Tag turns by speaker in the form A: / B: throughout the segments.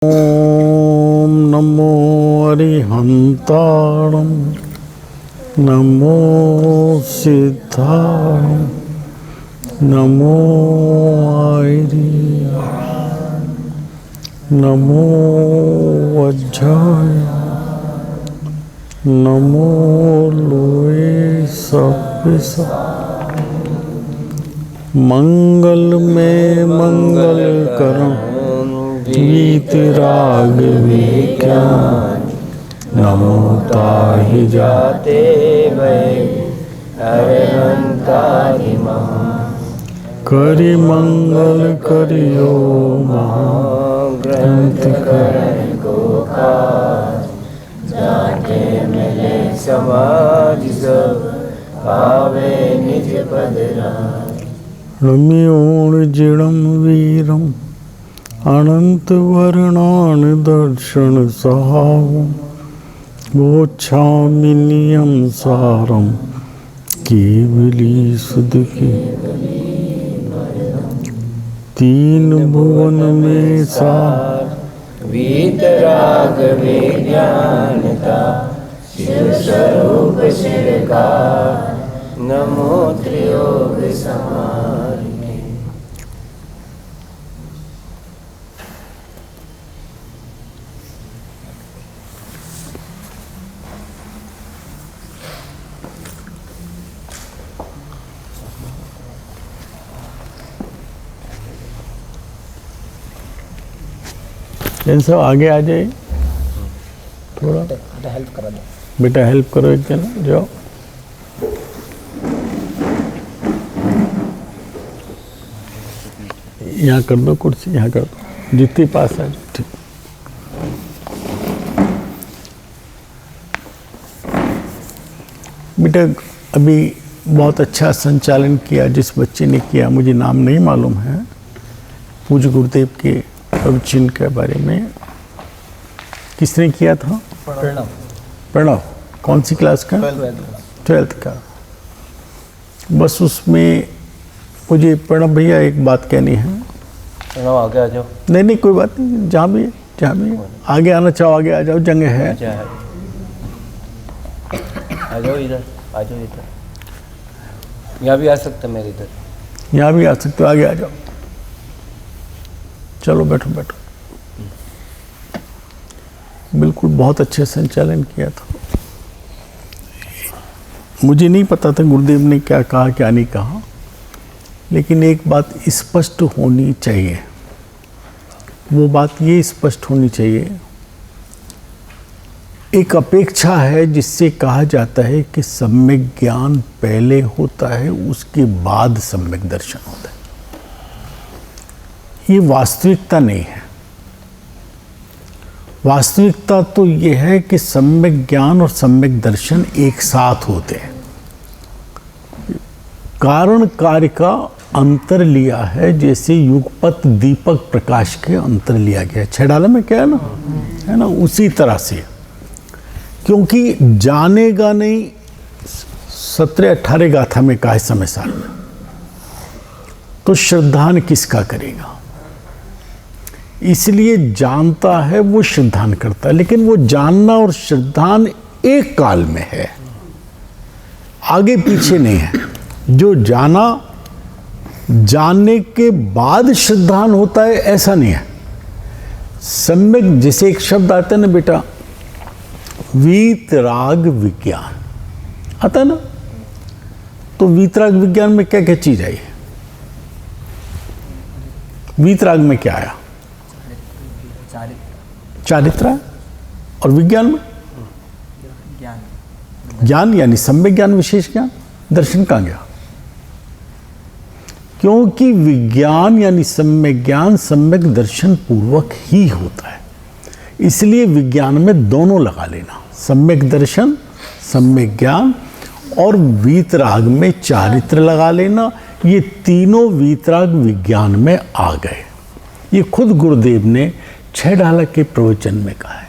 A: ओम नमो अरिहंताणं नमो सिद्धाणं नमो आयरी नमो वज्राय नमो लोए सपिस मंगल में मंगल करं वीतराग विज्ञान नमो ताहि
B: जाते वै अरहंतादि महा
A: करि मंगल करियो महा
B: ग्रंथ करण को काज जाके मिले समाज सब पावे निज पद राज
A: रम्योण जिणम वीरम अनंत वर्णान दर्शन सहावं गोच्छामिनियं सारं केवली सुध के तीन भुवन में सार
B: वीतराग विज्ञानता शिव स्वरूप शिरकार नमो त्रियोग समार
A: इन सब आगे आ जाए थोड़ा
B: हेल्प करा दो
A: बेटा, हेल्प करो एक जन जाओ। यहाँ कर दो कुर्सी, यहाँ कर दो, जितनी पास है ठीक। बेटा अभी बहुत अच्छा संचालन किया जिस बच्चे ने किया, मुझे नाम नहीं मालूम है, पूज्य गुरुदेव के प्रवचन के बारे में किसने किया था?
B: प्रणव।
A: प्रणव कौन सी क्लास का? 12th का। बस उसमें मुझे प्रणव भैया एक बात कहनी है।
B: प्रणव आगे आ जाओ।
A: नहीं कोई बात नहीं, जहाँ भी आगे आना चाहो आगे आ जाओ, जगह है।
B: आ जाओ इधर, आ जाओ इधर, यहाँ भी आ सकते मेरे इधर,
A: यहाँ भी आ सकते हो, आगे आ जाओ। चलो बैठो बैठो। बिल्कुल बहुत अच्छे संचालन किया था। मुझे नहीं पता था गुरुदेव ने क्या कहा क्या नहीं कहा, लेकिन एक बात स्पष्ट होनी चाहिए। वो बात ये स्पष्ट होनी चाहिए, एक अपेक्षा है जिससे कहा जाता है कि सम्यक ज्ञान पहले होता है, उसके बाद सम्यक दर्शन होता है। ये वास्तविकता नहीं है। वास्तविकता तो ये है कि सम्यक ज्ञान और सम्यक दर्शन एक साथ होते हैं। कारण कार्य का अंतर लिया है, जैसे युगपत दीपक प्रकाश के अंतर लिया गया। छेड़ाला में क्या है ना, उसी तरह से। क्योंकि जानेगा नहीं, 17-18 गाथा में कहा है समय सार में, तो श्रद्धान किसका करेगा? इसलिए जानता है वो श्रद्धान करता है, लेकिन वो जानना और श्रद्धान एक काल में है, आगे पीछे नहीं है। जो जाना, जानने के बाद श्रद्धान होता है ऐसा नहीं है। सम्यक, जैसे एक शब्द आता है ना बेटा, वीतराग विज्ञान आता है ना, तो वीतराग विज्ञान में क्या क्या चीज आई? वीतराग में क्या आया? चारित्र। और विज्ञान में ज्ञान, यानी सम्यक ज्ञान, विशेष ज्ञान। दर्शन कहाँ गया? क्योंकि विज्ञान यानी सम्यक ज्ञान सम्यक दर्शन पूर्वक ही होता है, इसलिए विज्ञान में दोनों लगा लेना, सम्यक दर्शन, सम्यक ज्ञान, और वीतराग में चारित्र लगा लेना। ये तीनों वीतराग विज्ञान में आ गए। ये खुद गुरुदेव ने 6 ढाला के प्रवचन में कहा है,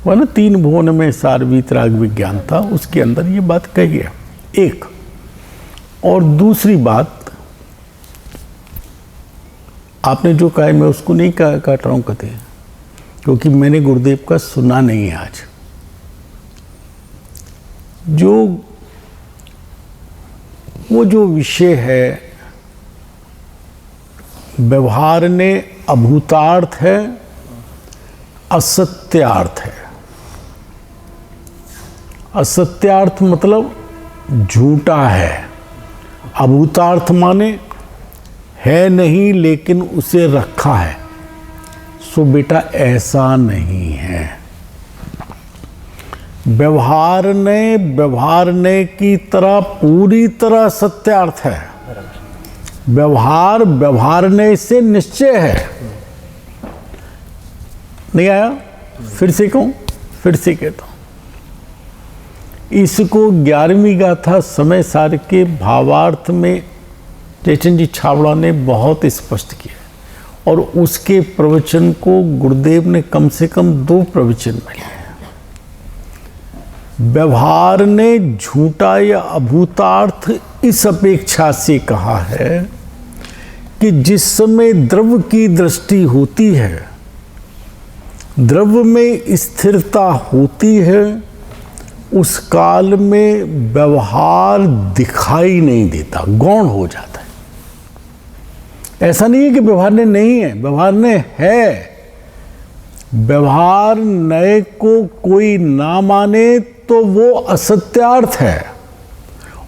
A: वह ना 3 भुवन में सार वीतराग विज्ञान था, उसके अंदर ये बात कही है। एक और दूसरी बात, आपने जो कहा है मैं उसको नहीं काट रहा हूँ कभी, क्योंकि मैंने गुरुदेव का सुना नहीं है आज। वो जो विषय है, व्यवहार ने अभूतार्थ है, असत्यार्थ है। असत्यार्थ मतलब झूठा है, अभूतार्थ माने है नहीं लेकिन उसे रखा है। सो बेटा ऐसा नहीं है। व्यवहारने की तरह पूरी तरह सत्यार्थ है। व्यवहारने से निश्चय है। नहीं आया? फिर से कहूं, फिर से कहता हूं। इसको 11वीं गाथा समय सार के भावार्थ में जयचंद जी छाबड़ा ने बहुत स्पष्ट किया, और उसके प्रवचन को गुरुदेव ने कम से कम 2 प्रवचन में लिया। व्यवहार ने झूठा या अभूतार्थ इस अपेक्षा से कहा है कि जिस समय द्रव्य की दृष्टि होती है, द्रव्य में स्थिरता होती है, उस काल में व्यवहार दिखाई नहीं देता, गौण हो जाता है। ऐसा नहीं है कि व्यवहार ने नहीं है, व्यवहार ने है। व्यवहार नए को कोई ना माने तो वो असत्यार्थ है,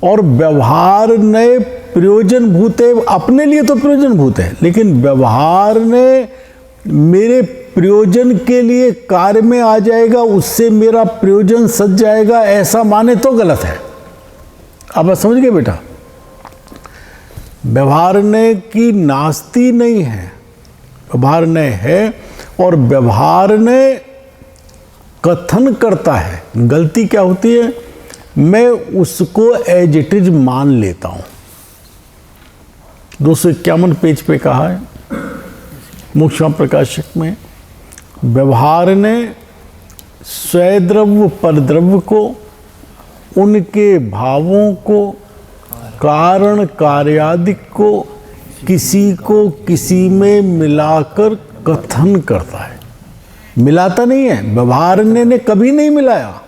A: और व्यवहार नए प्रयोजनभूत है। अपने लिए तो प्रयोजनभूत है, लेकिन व्यवहार ने मेरे प्रयोजन के लिए कार्य में आ जाएगा, उससे मेरा प्रयोजन सज जाएगा, ऐसा माने तो गलत है। अब आप समझ गए बेटा? व्यवहारने की नास्ती नहीं है, व्यवहारने है, और व्यवहारने कथन करता है। गलती क्या होती है? मैं उसको एज इट इज मान लेता हूं। 251 पेज पे कहा है मोक्ष प्रकाशक में, व्यवहार ने स्वद्रव्य परद्रव्य को, उनके भावों को, कारण कार्यादि को, किसी को किसी में मिलाकर कथन करता है। मिलाता नहीं है। व्यवहारने ने कभी नहीं मिलाया।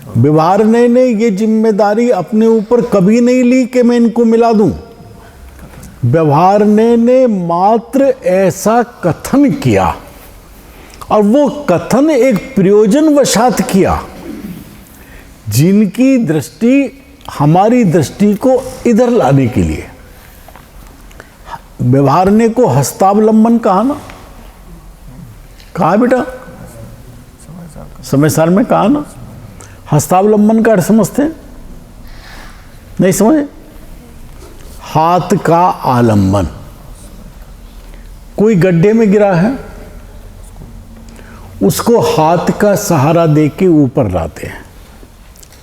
A: व्यवहारने ने ये जिम्मेदारी अपने ऊपर कभी नहीं ली कि मैं इनको मिला दूं। व्यवहारने ने मात्र ऐसा कथन किया, और वो कथन एक प्रयोजनवशात किया, जिनकी दृष्टि हमारी दृष्टि को इधर लाने के लिए। व्यवहारने को हस्तावलंबन कहा ना, कहा बेटा? समय सार में कहा ना। हस्तावलंबन का अर्थ समझते हैं? नहीं समझे? हाथ का आलंबन। कोई गड्ढे में गिरा है, उसको हाथ का सहारा देके ऊपर लाते हैं,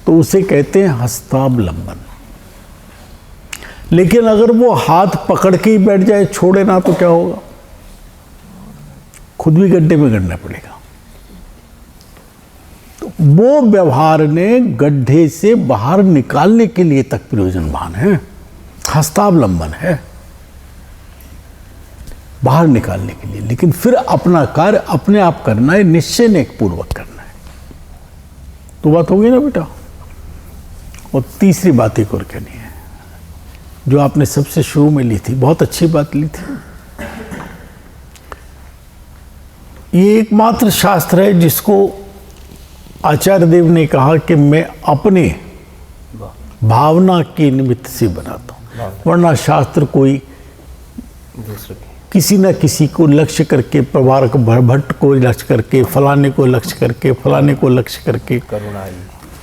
A: तो उसे कहते हैं हस्तावलंबन। लेकिन अगर वो हाथ पकड़ के ही बैठ जाए, छोड़े ना, तो क्या होगा? खुद भी गड्ढे में गिरना पड़ेगा। तो वो व्यवहार ने गड्ढे से बाहर निकालने के लिए तक प्रयोजनवान है, हस्तावलंबन है, बाहर निकालने के लिए। लेकिन फिर अपना कार्य अपने आप करना है, निश्चय ने पूर्वक करना है। तो बात होगी ना बेटा? और तीसरी बात एक और कहनी है, जो आपने सबसे शुरू में ली थी, बहुत अच्छी बात ली थी। ये एकमात्र शास्त्र है जिसको आचार्य देव ने कहा कि मैं अपने भावना के निमित्त से बनाता हूँ, वरना शास्त्र कोई किसी न किसी को लक्ष्य करके, प्रभारक भट्ट को लक्ष्य करके, फलाने को लक्ष्य करके, फलाने को लक्ष्य करके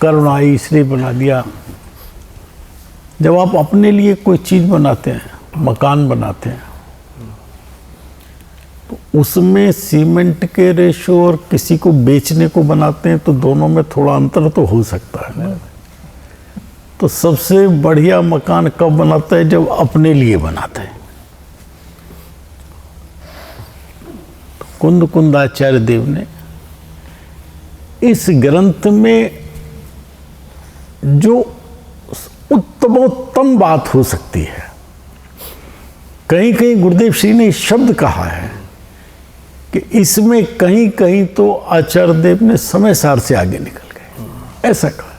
A: करुणाई इसलिए बना दिया। जब आप अपने लिए कोई चीज़ बनाते हैं, मकान बनाते हैं, तो उसमें सीमेंट के रेशो और किसी को बेचने को बनाते हैं, तो दोनों में थोड़ा अंतर तो हो सकता है ना। तो सबसे बढ़िया मकान कब बनाता है? जब अपने लिए बनाता है। तो कुंद कुंदाचार्य देव ने इस ग्रंथ में जो उत्तमोत्तम बात हो सकती है, कहीं कहीं गुरुदेव श्री ने शब्द कहा है कि इसमें कहीं कहीं तो आचार्य देव ने समय सार से आगे निकल गए, ऐसा कहा।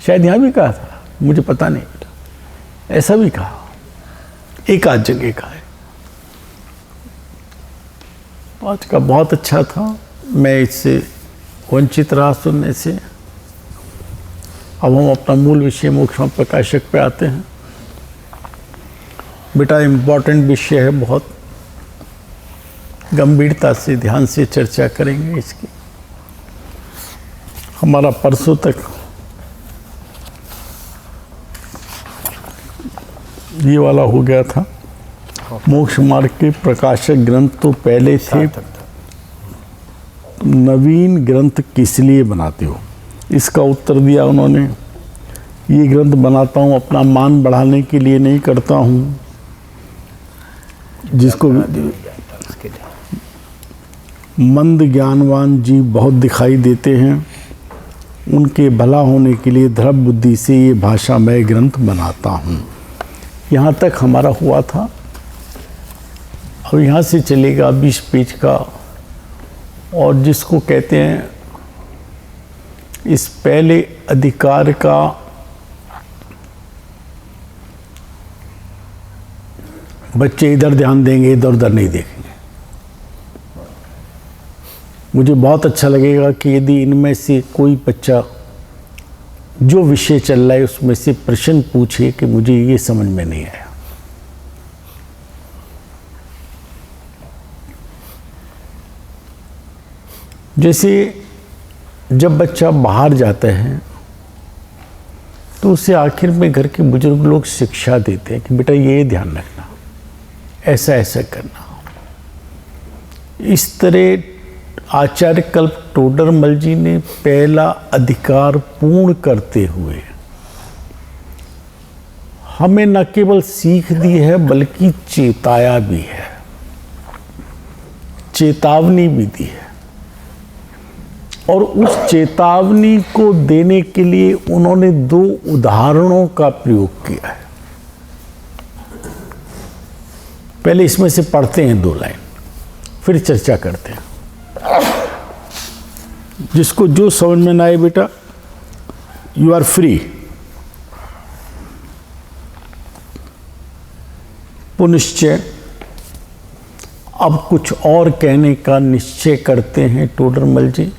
A: शायद यहाँ भी कहा था, मुझे पता नहीं बेटा, ऐसा भी कहा, एक आध जगह का है। तो आज का बहुत अच्छा था, मैं इससे वंचित रहा सुनने से। अब हम अपना मूल विषय मोक्ष प्रकाशक पे आते हैं। बेटा इम्पोर्टेंट विषय है, बहुत गंभीरता से ध्यान से चर्चा करेंगे इसकी। हमारा परसों तक ये वाला हो गया था। मोक्ष मार्ग के प्रकाशक ग्रंथ तो पहले थे, नवीन ग्रंथ किस लिए बनाते हो, इसका उत्तर दिया उन्होंने। ये ग्रंथ बनाता हूँ अपना मान बढ़ाने के लिए नहीं करता हूँ, जिसको मंद ज्ञानवान जीव बहुत दिखाई देते हैं, उनके भला होने के लिए दृढ़ बुद्धि से ये भाषामय ग्रंथ बनाता हूँ। यहाँ तक हमारा हुआ था। अब यहाँ से चलेगा 20 पेज का, और जिसको कहते हैं इस पहले अधिकार का बच्चे इधर ध्यान देंगे, इधर उधर नहीं देखेंगे। मुझे बहुत अच्छा लगेगा कि यदि इनमें से कोई बच्चा जो विषय चल रहा है उसमें से प्रश्न पूछे कि मुझे ये समझ में नहीं आया। जैसे जब बच्चा बाहर जाता है तो उसे आखिर में घर के बुजुर्ग लोग शिक्षा देते हैं कि बेटा ये ध्यान रखना, ऐसा ऐसा करना। इस तरह आचार्य कल्प टोडरमल जी ने पहला अधिकार पूर्ण करते हुए हमें न केवल सीख दी है बल्कि चेताया भी है, चेतावनी भी दी है। और उस चेतावनी को देने के लिए उन्होंने 2 उदाहरणों का प्रयोग किया है। पहले इसमें से पढ़ते हैं 2 लाइन, फिर चर्चा करते हैं। जिसको जो समझ में ना आए बेटा, यू आर फ्री। पुनिश्चय अब कुछ और कहने का निश्चय करते हैं टोडरमल जी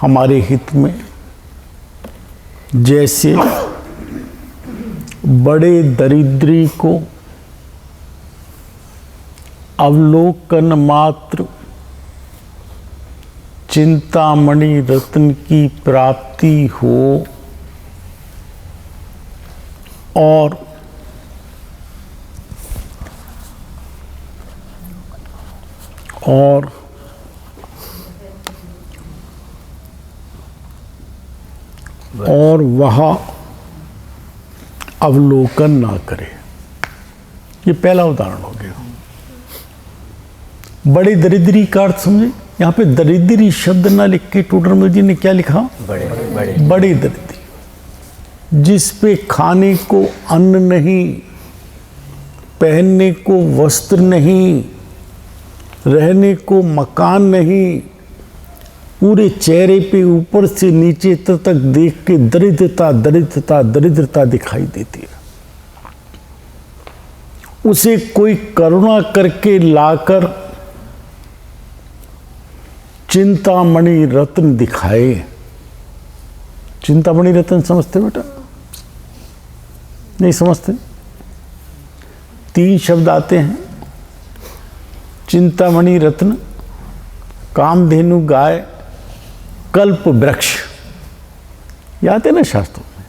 A: हमारे हित में। जैसे बड़े दरिद्री को अवलोकन मात्र चिंतामणि रत्न की प्राप्ति हो और वह अवलोकन ना करे। ये पहला उदाहरण हो गया। बड़े दरिद्री का अर्थ समझे। यहाँ पे दरिद्री शब्द ना लिख के टोडरमल जी ने क्या लिखा, बड़े दरिद्री, जिस पे खाने को अन्न नहीं, पहनने को वस्त्र नहीं, रहने को मकान नहीं, पूरे चेहरे पे ऊपर से नीचे तक देख के दरिद्रता दरिद्रता दरिद्रता दिखाई देती है। उसे कोई करुणा करके लाकर चिंतामणि रत्न दिखाए। चिंतामणि रत्न समझते बेटा? नहीं समझते? 3 शब्द आते हैं, चिंतामणि रत्न, कामधेनु गाय, कल्प वृक्ष। ये आते हैं ना शास्त्रों में।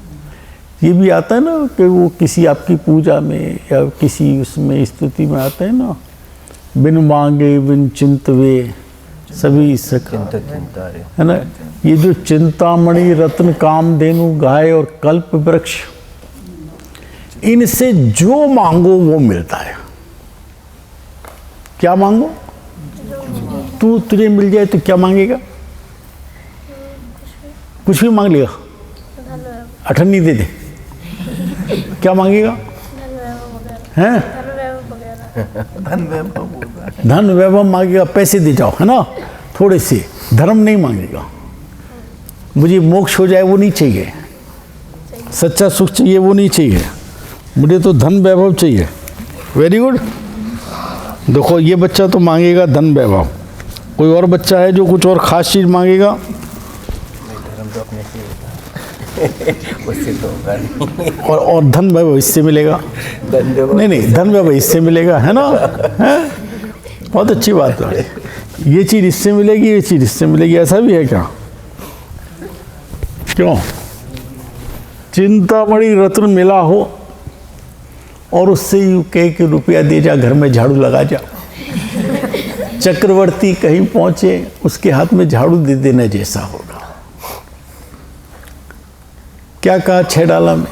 A: ये भी आता है ना कि वो किसी आपकी पूजा में या किसी उसमें स्तुति में आता है ना, बिन मांगे बिन चिंतवे सभी सका, है ना। ये जो चिंतामणि रत्न, कामधेनु गाय और कल्प वृक्ष, इनसे जो मांगो वो मिलता है। क्या मांगो? तुझे मिल जाए तो क्या मांगेगा? कुछ भी मांग लेगा, अठन्नी दे दे। क्या मांगेगा? हैं? धन वैभव मांगेगा, पैसे दे जाओ, है ना, थोड़े से। धर्म नहीं मांगेगा, मुझे मोक्ष हो जाए वो नहीं चाहिए, सच्चा सुख चाहिए वो नहीं चाहिए, मुझे तो धन वैभव चाहिए। Very good. देखो ये बच्चा तो मांगेगा धन वैभव, कोई और बच्चा है जो कुछ और खास चीज़ मांगेगा?
B: धर्म तो अपने से होता है उससे तो होगा नहीं।
A: और धन वैभव इससे मिलेगा? नहीं, धन वैभव इससे मिलेगा, है ना, है? बहुत अच्छी बात है। ये चीज़ इससे मिलेगी, ये चीज़ इससे मिलेगी, ऐसा भी है क्या? क्यों? चिंतामणि रत्न मिला हो और उससे यूँ कह के रुपया दे जा, घर में झाड़ू लगा जा। चक्रवर्ती कहीं पहुंचे, उसके हाथ में झाड़ू दे देने जैसा होगा। क्या कहा छेडाला में?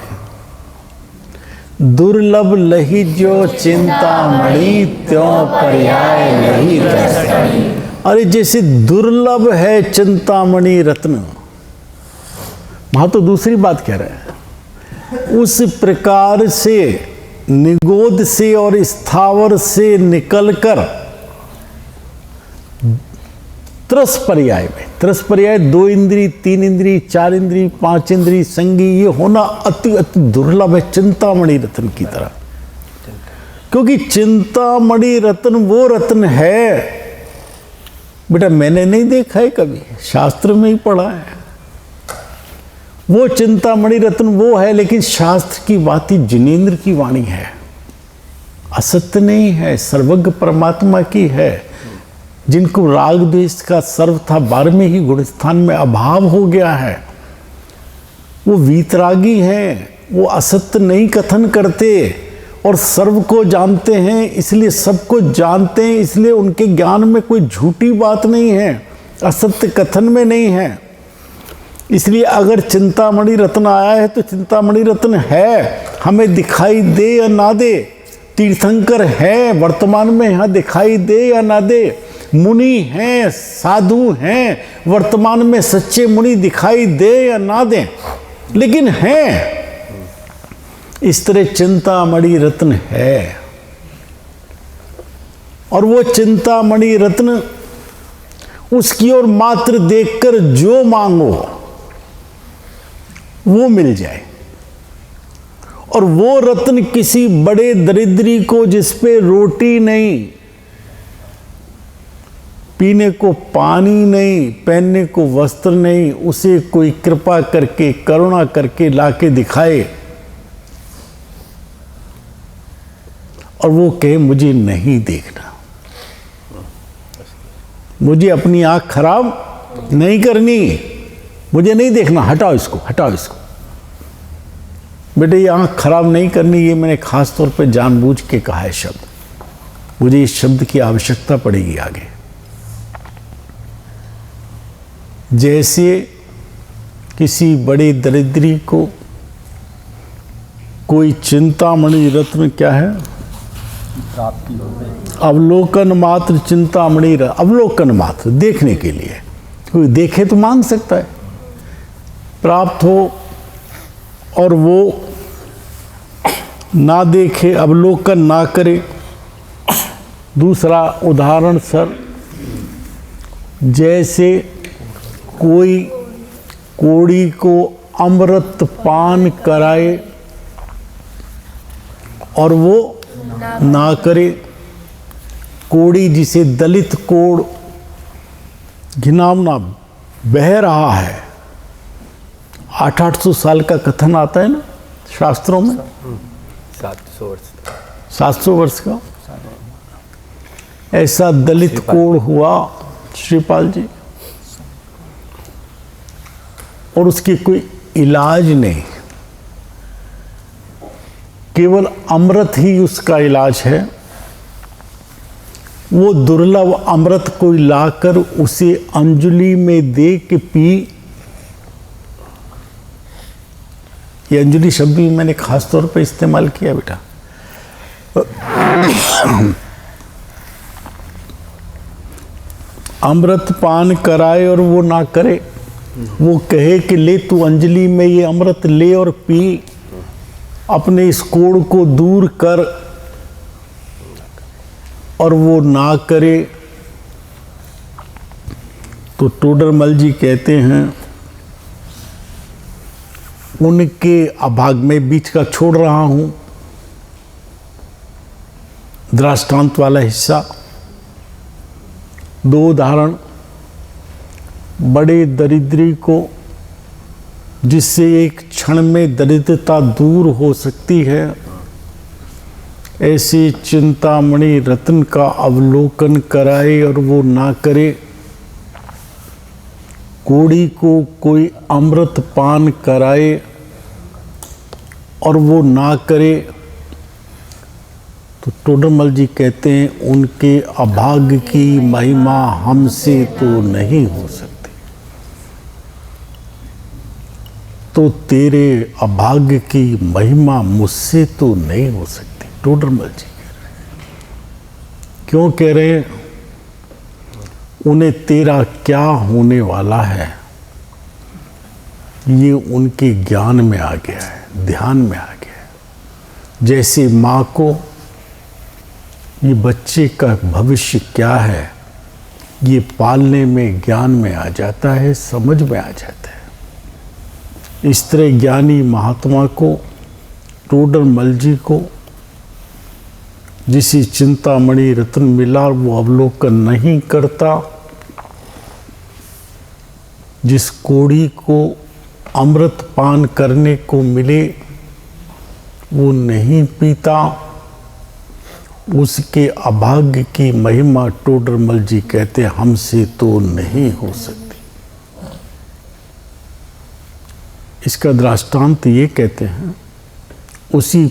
A: दुर्लभ लही जो चिंतामणि, त्यों पर्याय नहीं दर्शनी। अरे जैसे दुर्लभ है चिंतामणि रत्न, वहां तो दूसरी बात कह रहे हैं, उस प्रकार से निगोद से और स्थावर से निकलकर त्रस पर्याय में, त्रस पर्याय 2 इंद्री, 3 इंद्री, 4 इंद्री, 5 इंद्री संगी, ये होना अति अति दुर्लभ है चिंतामणि रत्न की तरह। क्योंकि चिंतामणि रत्न वो रत्न है बेटा, मैंने नहीं देखा है कभी, शास्त्र में ही पढ़ा है। वो चिंतामणि रत्न वो है, लेकिन शास्त्र की बात ही जिनेंद्र की वाणी है, असत्य नहीं है, सर्वज्ञ परमात्मा की है। जिनको राग द्वेष का सर्व था, 12वें ही गुण स्थान में अभाव हो गया है, वो वीतरागी हैं, वो असत्य नहीं कथन करते और सर्व को जानते हैं, इसलिए सबको जानते हैं, इसलिए उनके ज्ञान में कोई झूठी बात नहीं है, असत्य कथन में नहीं है। इसलिए अगर चिंतामणि रत्न आया है तो चिंतामणि रत्न है, हमें दिखाई दे या ना दे, तीर्थंकर है वर्तमान में यहाँ दिखाई दे या ना दे, मुनि हैं, साधु हैं वर्तमान में, सच्चे मुनि दिखाई दे या ना दे, लेकिन हैं। इस तरह चिंतामणि रत्न है, और वो चिंतामणि रत्न उसकी ओर मात्र देखकर जो मांगो वो मिल जाए। और वो रत्न किसी बड़े दरिद्री को, जिस पे रोटी नहीं, पीने को पानी नहीं, पहनने को वस्त्र नहीं, उसे कोई कृपा करके, करुणा करके लाके दिखाए और वो कहे मुझे नहीं देखना, मुझे अपनी आंख खराब नहीं करनी, मुझे नहीं देखना, हटाओ इसको, हटाओ इसको। बेटे ये आंख खराब नहीं करनी, ये मैंने खास तौर पे जानबूझ के कहा है शब्द, मुझे इस शब्द की आवश्यकता पड़ेगी आगे। जैसे किसी बड़े दरिद्री को कोई चिंतामणि रत्न क्या है,
B: प्राप्ति हो गई,
A: अवलोकन मात्र चिंतामणि रत्न, अवलोकन मात्र देखने के लिए, कोई देखे तो मांग सकता है, प्राप्त हो और वो ना देखे, अवलोकन ना करे। दूसरा उदाहरण सर, जैसे कोई कोड़ी को अमृत पान कराए और वो ना करे, कोड़ी जिसे दलित कोड़ घिनावना बह रहा है, 800 साल का कथन आता है ना शास्त्रों में, 700 वर्ष का, ऐसा दलित कोड़ हुआ श्रीपाल जी, और उसकी कोई इलाज नहीं, केवल अमृत ही उसका इलाज है। वो दुर्लभ अमृत को लाकर उसे अंजलि में दे के पी, ये अंजलि शब्द भी मैंने खास तौर पे इस्तेमाल किया बेटा। अमृत पान कराए और वो ना करे, वो कहे कि ले तू अंजलि में ये अमृत ले और पी, अपने इस कोड़ को दूर कर, और वो ना करे तो टोडरमल जी कहते हैं उनके अभाग में बीच का छोड़ रहा हूं दृष्टांत वाला हिस्सा। 2 उदाहरण, बड़े दरिद्री को जिससे एक क्षण में दरिद्रता दूर हो सकती है, ऐसे चिंतामणि रत्न का अवलोकन कराए और वो ना करे। कोड़ी को कोई अमृत पान कराए और वो ना करे तो टोडरमल जी कहते हैं उनके अभाग्य की महिमा हमसे तो नहीं हो सकती। तो तेरे अभाग्य की महिमा मुझसे तो नहीं हो सकती। टोडरमल जी कह रहे हैं। क्यों कह रहे हैं? उन्हें तेरा क्या होने वाला है ये उनके ज्ञान में आ गया है, ध्यान में आ गया है। जैसे माँ को ये बच्चे का भविष्य क्या है ये पालने में ज्ञान में आ जाता है, समझ में आ जाता है। इस तरह ज्ञानी महात्मा को, टोडरमल जी को जिसे चिंतामणि रत्न मिला वो अवलोकन नहीं करता, जिस कोड़ी को अमृत पान करने को मिले वो नहीं पीता, उसके अभाग्य की महिमा टोडरमल जी कहते हमसे तो नहीं हो सकती। इसका दृष्टांत ये कहते हैं उसी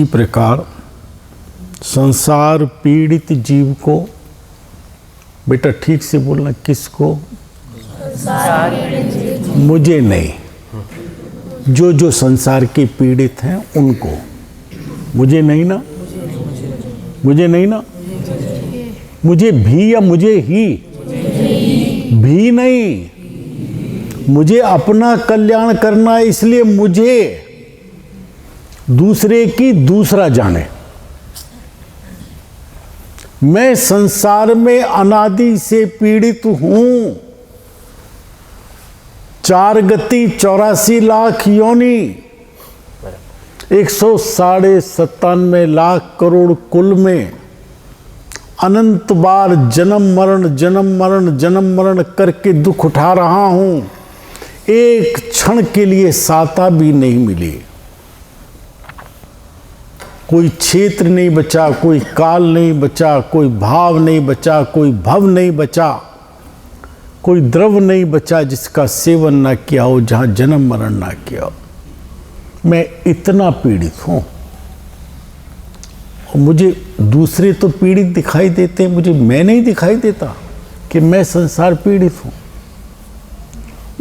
A: प्रकार संसार पीड़ित जीव को, बेटा ठीक से बोलना, किसको? मुझे नहीं, जो संसार के पीड़ित हैं उनको। मुझे नहीं ना, मुझे नहीं ना, मुझे भी या मुझे ही? भी नहीं, मुझे अपना कल्याण करना है, इसलिए मुझे दूसरे की दूसरा जाने। मैं संसार में अनादि से पीड़ित हूं, 4 गति 84 लाख योनि, 197 लाख करोड़ कुल में अनंत बार जन्म मरण करके दुख उठा रहा हूं। एक क्षण के लिए साता भी नहीं मिली, कोई क्षेत्र नहीं बचा, कोई काल नहीं बचा, कोई भाव नहीं बचा, कोई भव नहीं बचा, कोई द्रव नहीं बचा जिसका सेवन ना किया हो, जहां जन्म मरण ना किया हो। मैं इतना पीड़ित हूं और मुझे दूसरे तो पीड़ित दिखाई देते हैं, मुझे मैं नहीं दिखाई देता कि मैं संसार पीड़ित हूं।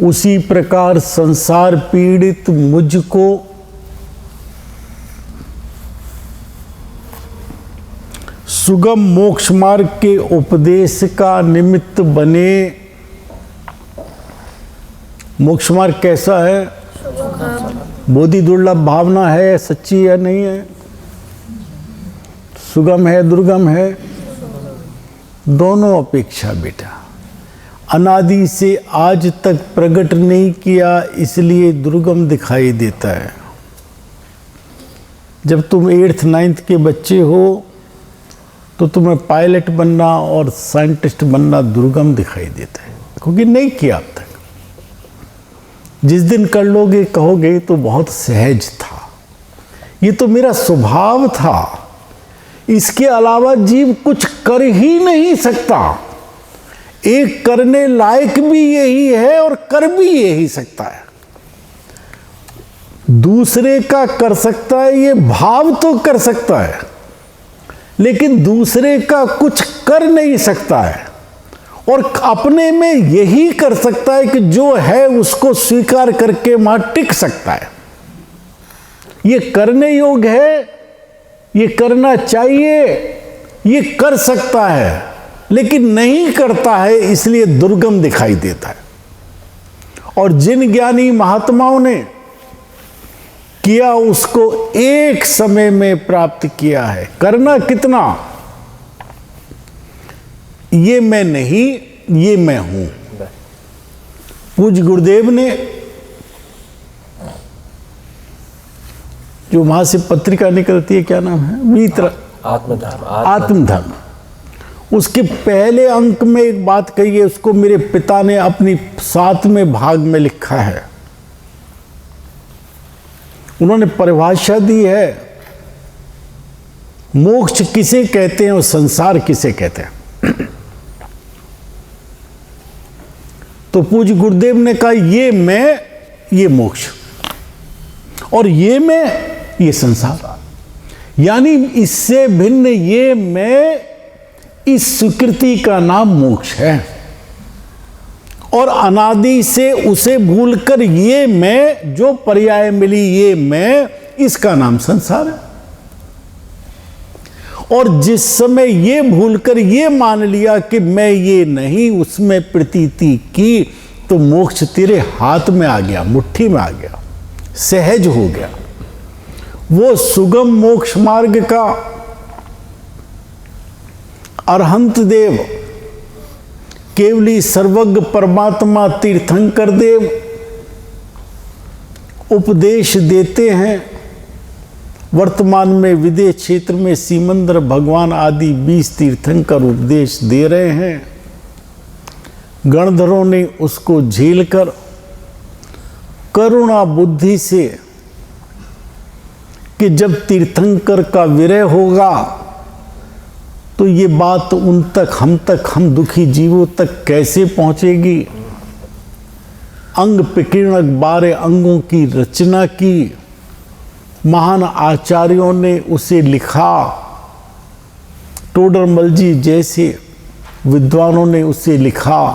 A: उसी प्रकार संसार पीड़ित मुझको सुगम मोक्ष मार्ग के उपदेश का निमित्त बने। मोक्ष मार्ग कैसा है? बोधि दुर्लभ भावना है, सच्ची है नहीं है? सुगम है, दुर्गम है? दोनों अपेक्षा बेटा। अनादि से आज तक प्रकट नहीं किया इसलिए दुर्गम दिखाई देता है। जब तुम 8th 9th के बच्चे हो तो तुम्हें पायलट बनना और साइंटिस्ट बनना दुर्गम दिखाई देता है, क्योंकि नहीं किया अब तक। जिस दिन कर लोगे कहोगे तो बहुत सहज था, ये तो मेरा स्वभाव था, इसके अलावा जीव कुछ कर ही नहीं सकता। एक करने लायक भी यही है और कर भी यही सकता है। दूसरे का कर सकता है, ये भाव तो कर सकता है, लेकिन दूसरे का कुछ कर नहीं सकता है। और अपने में यही कर सकता है कि जो है उसको स्वीकार करके वहां टिक सकता है। ये करने योग्य है, ये करना चाहिए, ये कर सकता है, लेकिन नहीं करता है, इसलिए दुर्गम दिखाई देता है। और जिन ज्ञानी महात्माओं ने किया उसको एक समय में प्राप्त किया है। करना कितना? ये मैं नहीं, ये मैं हूं। पूज्य गुरुदेव ने जो वहां से पत्रिका निकलती है, क्या नाम है, मित्र आत्मधर्म, उसके पहले अंक में एक बात कही है, उसको मेरे पिता ने अपनी 7वें भाग में लिखा है। उन्होंने परिभाषा दी है, मोक्ष किसे कहते हैं और संसार किसे कहते हैं। तो पूज्य गुरुदेव ने कहा ये मैं, ये मोक्ष, और ये मैं, ये संसार। यानी इससे भिन्न ये मैं, इस स्वीकृति का नाम मोक्ष है। और अनादि से उसे भूलकर ये मैं जो पर्याय मिली, ये मैं, इसका नाम संसार है। और जिस समय ये भूलकर ये मान लिया कि मैं ये नहीं, उसमें प्रतीति की, तो मोक्ष तेरे हाथ में आ गया, मुट्ठी में आ गया, सहज हो गया। वो सुगम मोक्ष मार्ग का अरहंत देव, केवली सर्वज्ञ परमात्मा तीर्थंकर देव उपदेश देते हैं। वर्तमान में विदेश क्षेत्र में सीमंदर भगवान आदि 20 तीर्थंकर उपदेश दे रहे हैं। गणधरों ने उसको झेलकर करुणा बुद्धि से कि जब तीर्थंकर का विरह होगा तो ये बात उन तक, हम दुखी जीवों तक कैसे पहुंचेगी। अंग प्रकीर्णक 12 अंगों की रचना की, महान आचार्यों ने उसे लिखा। टोडरमल जी जैसे विद्वानों ने उसे लिखा।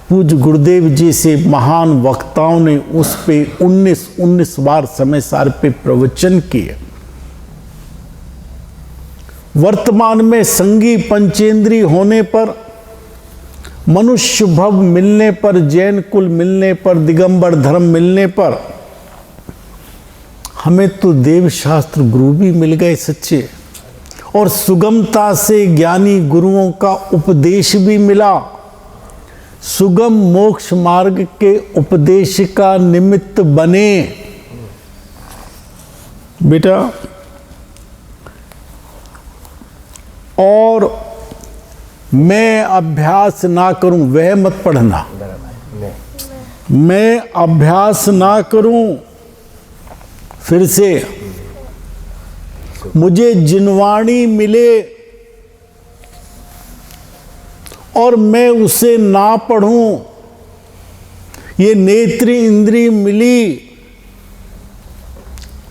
A: पूज्य गुरुदेव जी से महान वक्ताओं ने उस पे 19 बार समय सार पे प्रवचन किए। वर्तमान में संगी पंचेंद्री होने पर, मनुष्य भव मिलने पर, जैन कुल मिलने पर, दिगंबर धर्म मिलने पर, हमें तो देव शास्त्र गुरु भी मिल गए सच्चे, और सुगमता से ज्ञानी गुरुओं का उपदेश भी मिला। सुगम मोक्ष मार्ग के उपदेश का निमित्त बने। बेटा, और मैं अभ्यास ना करूं, वह मत पढ़ना। मैं अभ्यास ना करूं, फिर से मुझे जिनवाणी मिले और मैं उसे ना पढ़ूं। ये नेत्र इंद्री मिली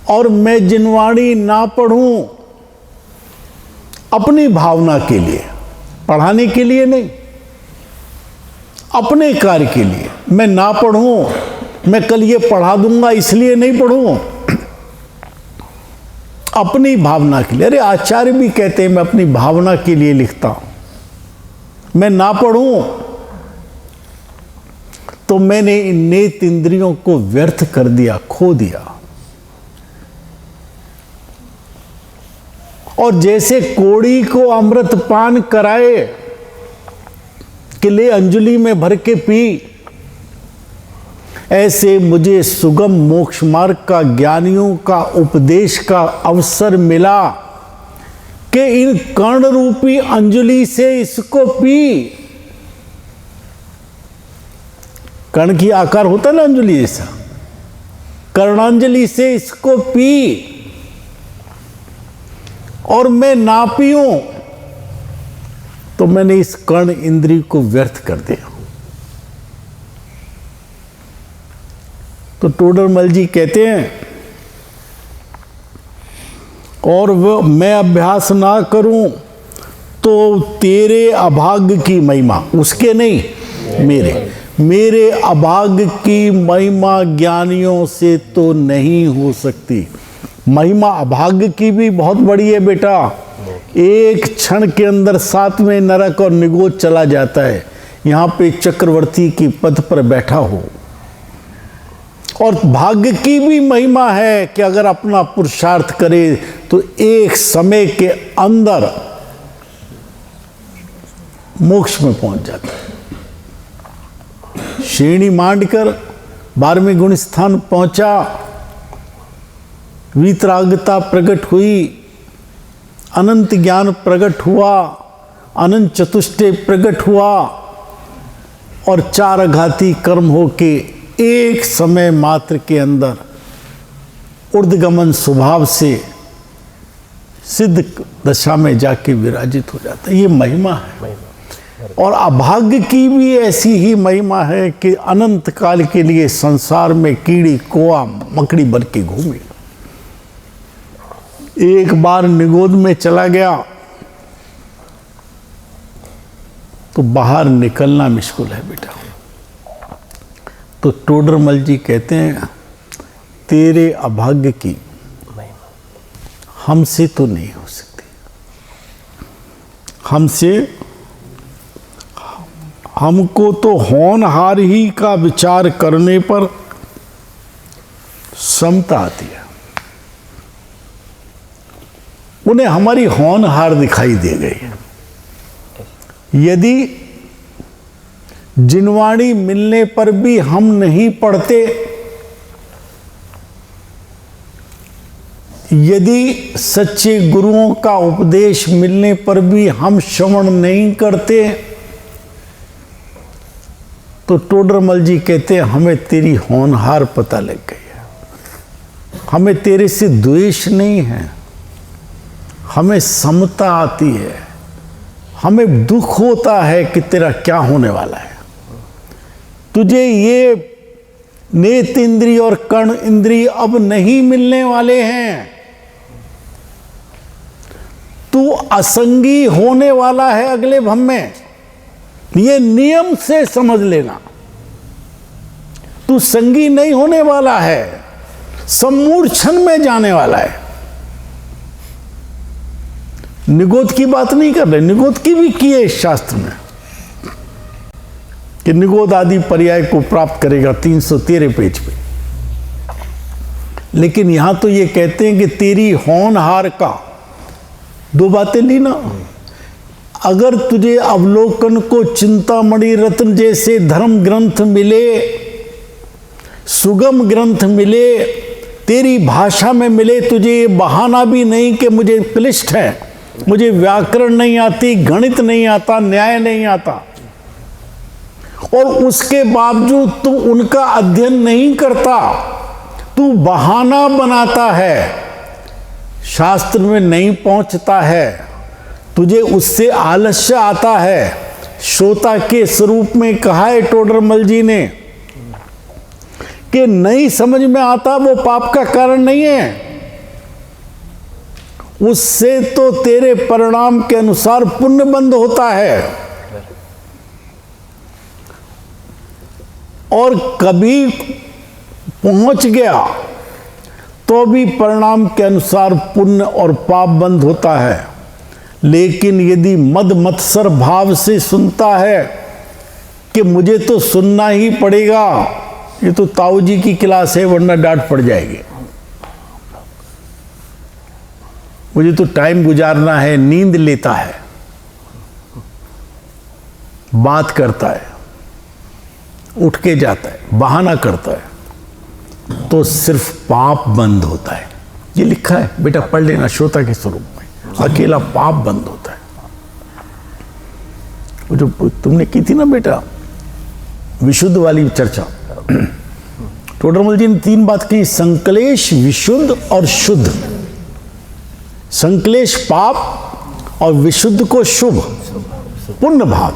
A: और मैं जिनवाणी ना पढ़ूं, अपनी भावना के लिए, पढ़ाने के लिए नहीं, अपने कार्य के लिए मैं ना पढ़ूं। मैं कल ये पढ़ा दूंगा इसलिए नहीं पढ़ूं, अपनी भावना के लिए। अरे आचार्य भी कहते हैं मैं अपनी भावना के लिए लिखता हूं। मैं ना पढ़ूं तो मैंने इन नेत्र इंद्रियों को व्यर्थ कर दिया, खो दिया। और जैसे कोड़ी को अमृत पान कराए कि ले अंजलि में भर के पी, ऐसे मुझे सुगम मोक्ष मार्ग का, ज्ञानियों का उपदेश का अवसर मिला कि इन कर्ण रूपी अंजलि से इसको पी। कर्ण की आकार होता है ना अंजलि जैसा, कर्णांजलि से इसको पी। और मैं ना पीऊं तो मैंने इस कर्ण इंद्रिय को व्यर्थ कर दिया। तो टोडरमल जी कहते हैं, और वह मैं अभ्यास ना करूं तो तेरे अभाग्य की महिमा, उसके नहीं, मेरे अभाग्य की महिमा ज्ञानियों से तो नहीं हो सकती। महिमा अभाग्य की भी बहुत बड़ी है बेटा। एक क्षण के अंदर 7वें नरक और निगोद चला जाता है। यहाँ पे चक्रवर्ती की पद पर बैठा हो, और भाग्य की भी महिमा है कि अगर अपना पुरुषार्थ करे तो एक समय के अंदर मोक्ष में पहुंच जाता है। श्रेणी मांडकर 12वें गुण स्थान पहुंचा, वीतरागता प्रकट हुई, अनंत ज्ञान प्रकट हुआ, अनंत चतुष्टय प्रकट हुआ और 4 आघाती कर्म होके एक समय मात्र के अंदर ऊर्ध्वगमन स्वभाव से सिद्ध दशा में जाके विराजित हो जाता है। ये महिमा है। और अभाग्य की भी ऐसी ही महिमा है कि अनंत काल के लिए संसार में कीड़ी कोआ मकड़ी बन के घूमे। एक बार निगोद में चला गया तो बाहर निकलना मुश्किल है बेटा। तो टोडरमल जी कहते हैं तेरे अभाग्य की हमसे तो नहीं हो सकती, हमको तो होनहार ही का विचार करने पर समता आती है। उन्हें हमारी होनहार दिखाई दे गई है। यदि जिनवाणी मिलने पर भी हम नहीं पढ़ते, यदि सच्चे गुरुओं का उपदेश मिलने पर भी हम श्रवण नहीं करते, तो टोडरमल जी कहते हैं हमें तेरी होनहार पता लग गई है। हमें तेरे से द्वेष नहीं है, हमें समता आती है, हमें दुख होता है कि तेरा क्या होने वाला है। तुझे ये नेत्र इंद्रिय और कर्ण इंद्रिय अब नहीं मिलने वाले हैं। तू असंगी होने वाला है अगले भव में, ये नियम से समझ लेना। तू संगी नहीं होने वाला है, सम्मूर्छन में जाने वाला है। निगोद की बात नहीं कर रहे, निगोद की भी की है इस शास्त्र में कि निगोद आदि पर्याय को प्राप्त करेगा 313 पेज पे। लेकिन यहां तो ये कहते हैं कि तेरी होनहार का, 2 बातें ली ना। अगर तुझे अवलोकन को चिंतामणि रत्न जैसे धर्म ग्रंथ मिले, सुगम ग्रंथ मिले, तेरी भाषा में मिले, तुझे ये बहाना भी नहीं कि मुझे क्लिष्ट है, मुझे व्याकरण नहीं आती, गणित नहीं आता, न्याय नहीं आता, और उसके बावजूद तू उनका अध्ययन नहीं करता, तू बहाना बनाता है, शास्त्र में नहीं पहुंचता है, तुझे उससे आलस्य आता है। श्रोता के स्वरूप में कहा है टोडरमल जी ने कि नहीं समझ में आता वो पाप का कारण नहीं है, उससे तो तेरे परिणाम के अनुसार पुण्य बंद होता है। और कभी पहुंच गया तो भी परिणाम के अनुसार पुण्य और पाप बंद होता है। लेकिन यदि मद मत्सर भाव से सुनता है कि मुझे तो सुनना ही पड़ेगा, ये तो ताऊ जी की क्लास है वरना डांट पड़ जाएगी, मुझे तो टाइम गुजारना है, नींद लेता है, बात करता है, उठ के जाता है, बहाना करता है, तो सिर्फ पाप बंद होता है। ये लिखा है बेटा, पढ़ लेना श्रोता के स्वरूप में, अकेला पाप बंद होता है। वो जो तुमने की थी ना बेटा विशुद्ध वाली चर्चा, टोडरमल जी ने 3 बात की, संक्लेश, विशुद्ध और शुद्ध। संक्लेश पाप और विशुद्ध को शुभ पुण्य भाव,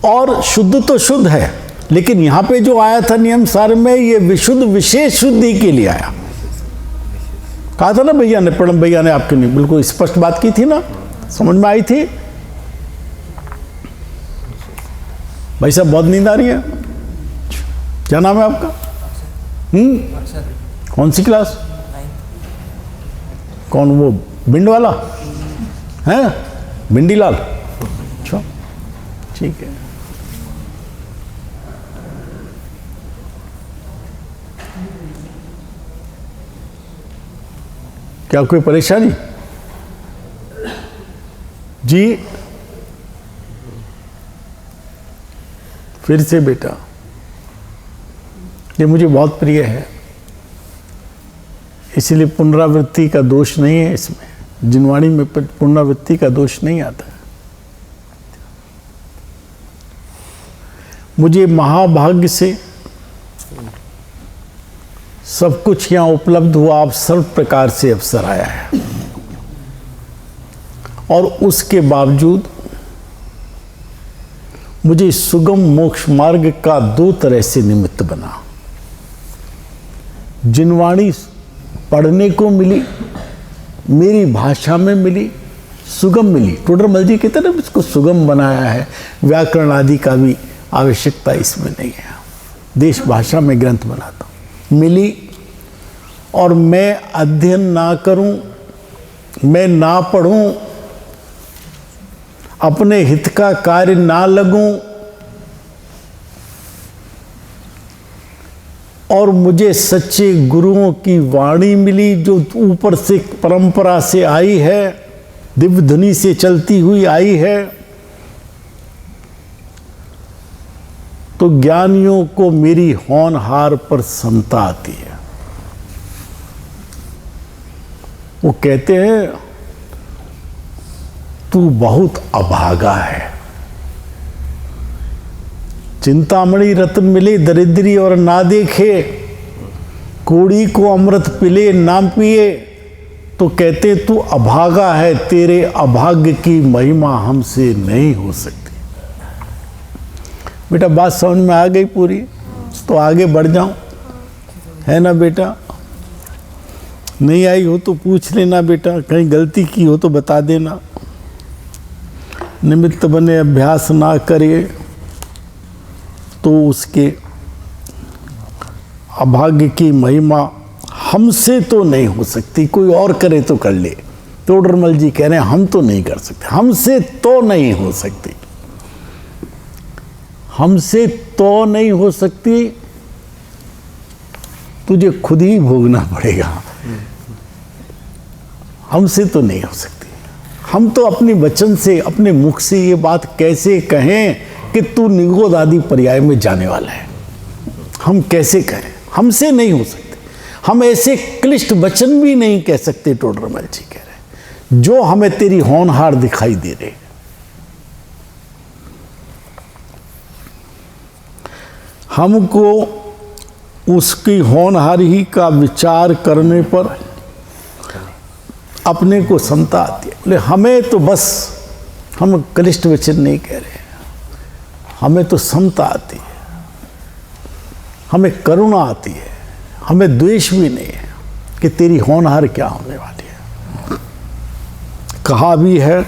A: और शुद्ध तो शुद्ध है, लेकिन यहां पे जो आया था नियम सार में, ये विशुद्ध विशेष शुद्धि के लिए आया। कहा था ना भैया ने, प्रणब भैया ने आपके लिए बिल्कुल स्पष्ट बात की थी ना, समझ में आई थी। भाई साहब बहुत नींद आ रही है, क्या नाम है आपका? कौन सी क्लास? कौन वो भिंड वाला है? भिंडी लाल? अच्छा ठीक है। क्या कोई परेशानी? जी फिर से बेटा, ये मुझे बहुत प्रिय है, इसलिए पुनरावृत्ति का दोष नहीं है इसमें। जिनवाणी में पुनरावृत्ति का दोष नहीं आता है। मुझे महाभाग्य से सब कुछ यहाँ उपलब्ध हुआ, आप सर्व प्रकार से अवसर आया है, और उसके बावजूद मुझे सुगम मोक्ष मार्ग का दो तरह से निमित्त बना। जिनवाणी पढ़ने को मिली, मेरी भाषा में मिली, सुगम मिली। टोडरमल जी कहते ना इसको सुगम बनाया है, व्याकरण आदि का भी आवश्यकता इसमें नहीं है। देश भाषा में ग्रंथ बनाता हूँ, मिली, और मैं अध्ययन ना करूं, मैं ना पढ़ूं, अपने हित का कार्य ना लगूं, और मुझे सच्चे गुरुओं की वाणी मिली जो ऊपर से परंपरा से आई है, दिव्य ध्वनि से चलती हुई आई है। तो ज्ञानियों को मेरी होनहार पर समता आती है। वो कहते हैं तू बहुत अभागा है। चिंतामणि रत्न मिले दरिद्री और ना देखे, कोड़ी को अमृत पिले ना पिए, तो कहते तू अभागा है, तेरे अभाग्य की महिमा हमसे नहीं हो सकती। बेटा बात समझ में आ गई पूरी? तो आगे बढ़ जाऊं, है ना बेटा? नहीं आई हो तो पूछ लेना बेटा, कहीं गलती की हो तो बता देना। निमित्त बने अभ्यास ना करे तो उसके अभाग्य की महिमा हमसे तो नहीं हो सकती, कोई और करे तो कर ले। टोडरमल जी कह रहे हैं हम तो नहीं कर सकते, हमसे तो नहीं हो सकती, हमसे तो नहीं हो सकती, तुझे खुद ही भोगना पड़ेगा। हमसे तो नहीं हो सकती। हम तो अपने वचन से, अपने मुख से ये बात कैसे कहें कि तू निगोद आदि पर्याय में जाने वाला है? हम कैसे कहें? हमसे नहीं हो सकते। हम ऐसे क्लिष्ट वचन भी नहीं कह सकते, टोडरमल जी कह रहे, जो हमें तेरी होनहार दिखाई दे रहे। हमको उसकी होनहारी का विचार करने पर अपने को समता आती है। बोले हमें तो बस, हम कनिष्ठ वचन नहीं कह रहे, हमें तो समता आती है, हमें करुणा आती है, हमें द्वेष भी नहीं है कि तेरी होनहार क्या होने वाली है। कहा भी है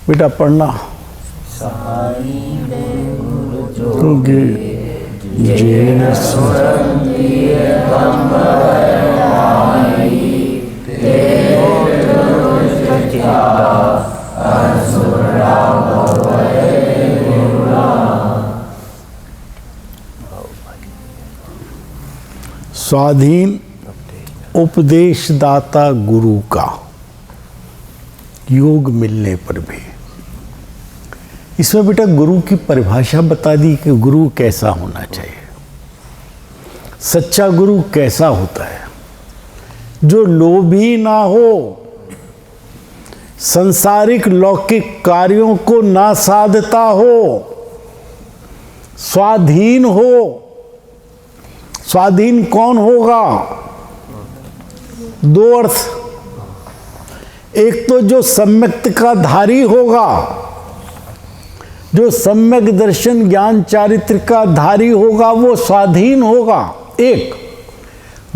A: बेटा, पढ़ना स्वाधीन उपदेशदाता गुरु का योग मिलने पर भी। इसमें बेटा गुरु की परिभाषा बता दी कि गुरु कैसा होना चाहिए। सच्चा गुरु कैसा होता है? जो लोभी ना हो, संसारिक लौकिक कार्यों को ना साधता हो, स्वाधीन हो। स्वाधीन कौन होगा? दो अर्थ, एक तो जो सम्यक्त का धारी होगा, जो सम्यक दर्शन ज्ञान चारित्र का धारी होगा वो स्वाधीन होगा, एक।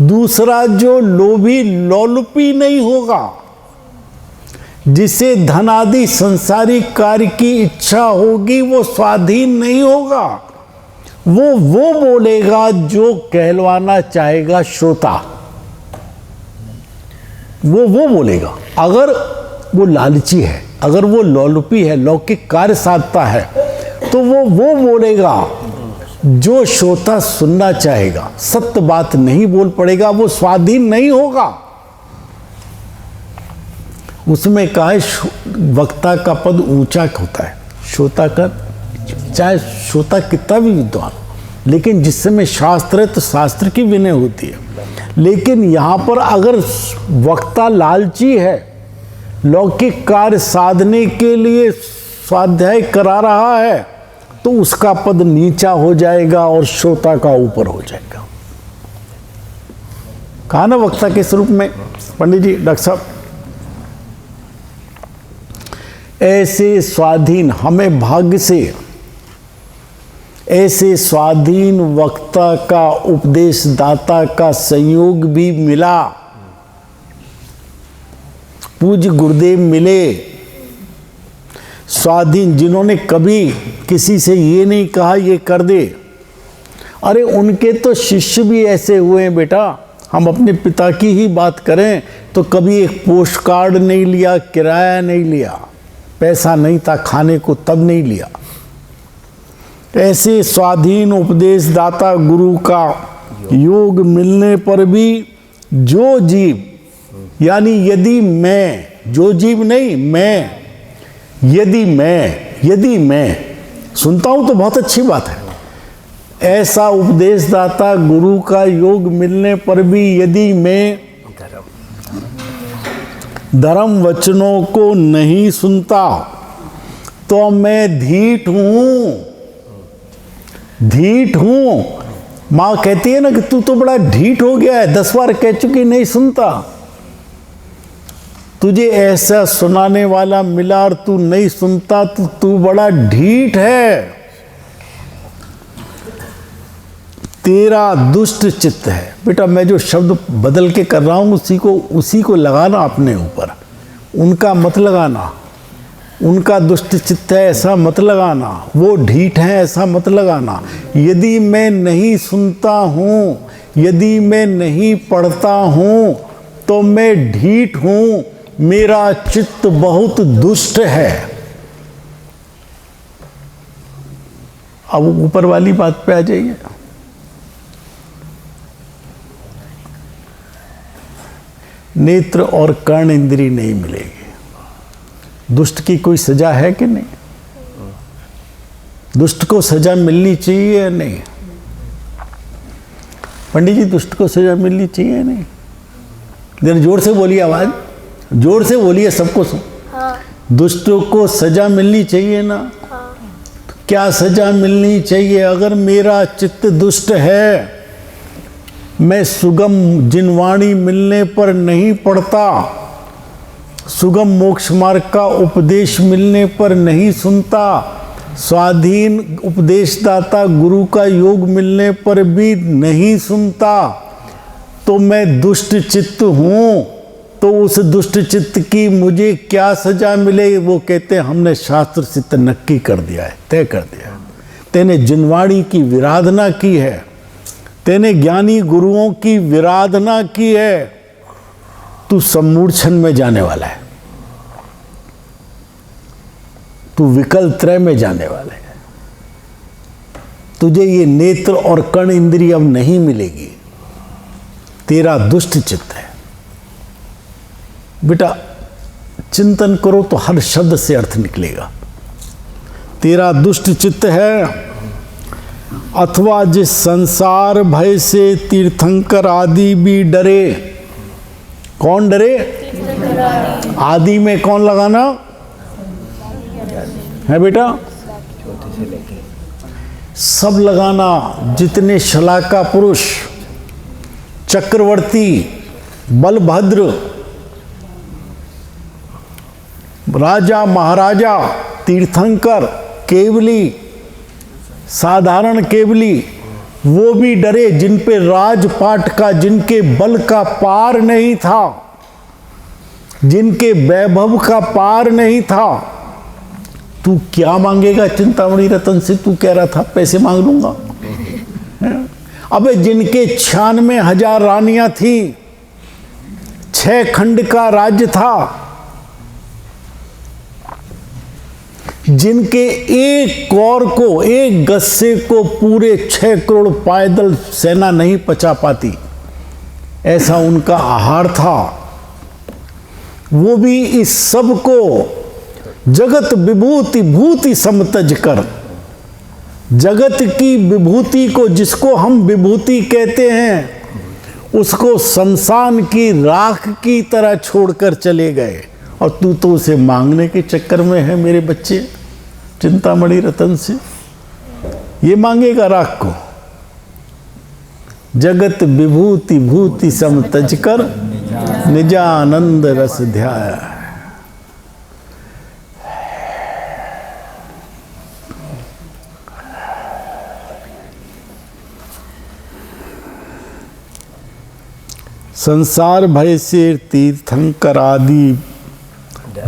A: दूसरा जो लोभी लोलुपी नहीं होगा, जिसे धन आदि संसारिक कार्य की इच्छा होगी, वो स्वाधीन नहीं होगा। वो बोलेगा जो कहलवाना चाहेगा श्रोता, वो बोलेगा। अगर वो लालची है, अगर वो लोलुपी है, लौकिक कार्य साधता है, तो वो बोलेगा जो श्रोता सुनना चाहेगा, सत्य बात नहीं बोल पड़ेगा, वो स्वाधीन नहीं होगा। उसमें कहा है वक्ता का पद ऊंचा होता है, श्रोता का, चाहे श्रोता कितना भी विद्वान, लेकिन जिस समय शास्त्र है तो शास्त्र की विनय होती है। लेकिन यहाँ पर अगर वक्ता लालची है, लौकिक कार्य साधने के लिए स्वाध्याय करा रहा है, तो उसका पद नीचा हो जाएगा और श्रोता का ऊपर हो जाएगा। कहा ना वक्ता के स्वरूप में पंडित जी, डॉक्टर साहब, ऐसे स्वाधीन, हमें भाग्य से ऐसे स्वाधीन वक्ता का, उपदेश दाता का संयोग भी मिला। पूज्य गुरुदेव मिले, स्वाधीन, जिन्होंने कभी किसी से ये नहीं कहा ये कर दे। अरे उनके तो शिष्य भी ऐसे हुए हैं बेटा। हम अपने पिता की ही बात करें तो कभी एक पोस्ट कार्ड नहीं लिया, किराया नहीं लिया, पैसा नहीं था खाने को तब नहीं लिया। ऐसे स्वाधीन उपदेश दाता गुरु का योग मिलने पर भी जो जीव, यानी यदि मैं, जो जीव नहीं मैं, यदि मैं सुनता हूं तो बहुत अच्छी बात है। ऐसा उपदेश दाता गुरु का योग मिलने पर भी यदि मैं धर्म वचनों को नहीं सुनता तो मैं ढीठ हूं। माँ कहती है ना कि तू तो बड़ा ढीठ हो गया है, 10 बार कह चुकी नहीं सुनता। तुझे ऐसा सुनाने वाला मिला और तू नहीं सुनता तो तू बड़ा ढीठ है। तेरा दुष्ट चित्त है। बेटा मैं जो शब्द बदल के कर रहा हूं उसी को लगाना अपने ऊपर, उनका मत लगाना। उनका दुष्ट चित्त है ऐसा मत लगाना, वो ढीठ है ऐसा मत लगाना। यदि मैं नहीं सुनता हूँ, यदि मैं नहीं पढ़ता हूँ तो मैं ढीठ हूँ, मेरा चित्त बहुत दुष्ट है। अब ऊपर वाली बात पे आ जाइए। नेत्र और कर्ण इंद्री नहीं मिलेगी। दुष्ट की कोई सजा है कि नहीं? दुष्ट को सजा मिलनी चाहिए या नहीं? पंडित जी दुष्ट को सजा मिलनी चाहिए या नहीं? जरा जोर से बोलिए, आवाज जोर से बोलिए, सबको सुन।
C: हाँ।
A: दुष्टों को सजा मिलनी चाहिए ना?
C: हाँ।
A: तो क्या सजा मिलनी चाहिए? अगर मेरा चित्त दुष्ट है, मैं सुगम जिनवाणी मिलने पर नहीं पढ़ता, सुगम मोक्ष मार्ग का उपदेश मिलने पर नहीं सुनता, स्वाधीन उपदेशदाता गुरु का योग मिलने पर भी नहीं सुनता, तो मैं दुष्ट चित्त हूँ। तो उस दुष्ट चित्त की मुझे क्या सजा मिले? वो कहते हैं हमने शास्त्र से तो नक्की कर दिया है, तय कर दिया है। तेने जिनवाणी की विराधना की है, तेने ज्ञानी गुरुओं की विराधना की है, तू सम्मूर्छन में जाने वाला है, तू विकल त्रय में जाने वाला है। तुझे ये नेत्र और कर्ण इंद्रिय अब नहीं मिलेगी, तेरा दुष्ट चित्त है। बेटा चिंतन करो तो हर शब्द से अर्थ निकलेगा। तेरा दुष्ट चित्त है, अथवा जिस संसार भय से तीर्थंकर आदि भी डरे। कौन डरे? आदि में कौन लगाना है बेटा? सब लगाना। जितने शलाका पुरुष, चक्रवर्ती, बलभद्र, राजा महाराजा, तीर्थंकर, केवली, साधारण केवली, वो भी डरे, जिन पे राजपाट का, जिनके बल का पार नहीं था, जिनके वैभव का पार नहीं था। तू क्या मांगेगा चिंतामणि रतन से? तू कह रहा था पैसे मांग लूंगा। अबे जिनके 96,000 रानियां थी, 6 खंड का राज्य था, जिनके एक कौर को, एक गस्से को पूरे 6 करोड़ पैदल सेना नहीं पचा पाती, ऐसा उनका आहार था। वो भी इस सब को जगत विभूति भूति समतज कर, जगत की विभूति को, जिसको हम विभूति कहते हैं, उसको शमशान की राख की तरह छोड़कर चले गए। और तू तो उसे मांगने के चक्कर में है मेरे बच्चे, चिंतामणि रतन से ये मांगेगा राख को। जगत विभूति भूति सम तज कर निजानंद रस ध्याय। संसार भय से तीर्थंकर आदि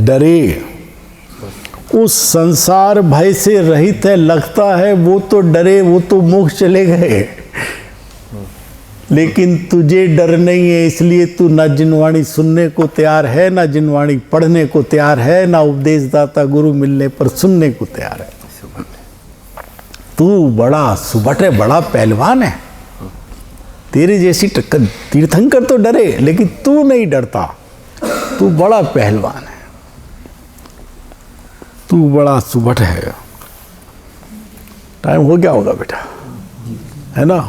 A: डरे। उस संसार भय से रहित है, लगता है वो तो डरे, वो तो मोक्ष चले गए, लेकिन तुझे डर नहीं है, इसलिए तू ना जिनवाणी सुनने को तैयार है, ना जिनवाणी पढ़ने को तैयार है, ना उपदेशदाता गुरु मिलने पर सुनने को तैयार है। तू बड़ा सुबट है, बड़ा पहलवान है। तेरे जैसी टक्कर तीर्थंकर तो डरे, लेकिन तू नहीं डरता। तू बड़ा पहलवान है, तू बड़ा सुबट है। टाइम हो गया होगा बेटा, है ना?